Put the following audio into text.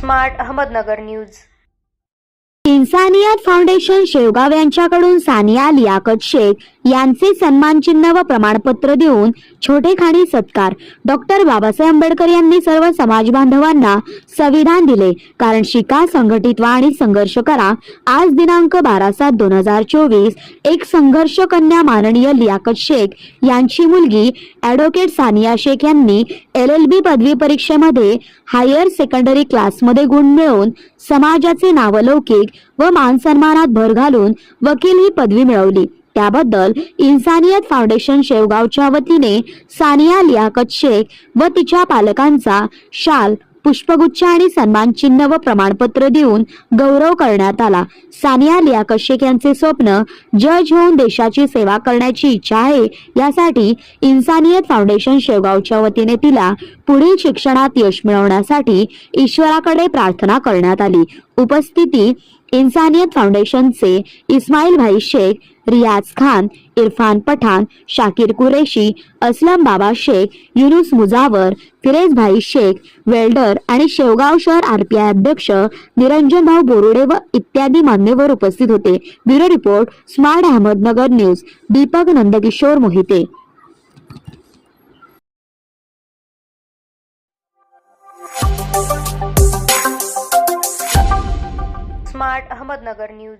Smart Ahmednagar news. Insaniyat Foundation Shevgaon यांच्याकडून सानिया लियाकत शेख यांचे सन्मान चिन्ह व प्रमाणपत्र देऊन छोटेखानी सत्कार। डॉक्टर बाबासाहेब आंबेडकर यांनी सर्व समाज बांधवांना संविधान दिले, कारण शिका, संघटित व्हा आणि संघर्ष करा। आज दिनांक 12/7/2024 एक संघर्ष कन्या माननीय लियाकत शेख यांची मुलगी ॲडव्होकेट सानिया शेख यांनी LLB पदवी परीक्षेमध्ये हायर सेकंडरी क्लासमध्ये गुण मिळवून समाजाचे नावलौकिक व मानसन्मानात भर घालून वकील ही पदवी मिळवली। त्याबद्दल इन्सानियत फाउंडेशन शेवगावच्या वतीने सानिया लियाकत शेख व तिच्या पालकांचा शाल, पुष्पगुच्छ आणि सन्मान चिन्ह व प्रमाणपत्र देऊन गौरव करण्यात आला। सानिया लियाकत शेख यांचे स्वप्न जज होऊन देशाची सेवा करण्याची इच्छा आहे। यासाठी इन्सानियत फाउंडेशन शेवगावच्या वतीने तिला पुढील शिक्षणात यश मिळवण्यासाठी ईश्वराकडे प्रार्थना करण्यात आली। उपस्थिती इन्सानियत फाउंडेशनचे इस्माईल भाई शेख, रियाज खान, इरफान पठाण, शाकिर कुरेशी, असलम बाबा शेख, युनुस मुजावर, फिरेज भाई शेख, वेल्डर आणि शेवगाव शहर RPI अध्यक्ष निरंजन भाऊ बोरुडे व इत्यादी मान्यवर उपस्थित होते। Bureau report, smart Ahmednagar news. Deepak Nandkishor Mohite. Smart Ahmednagar news.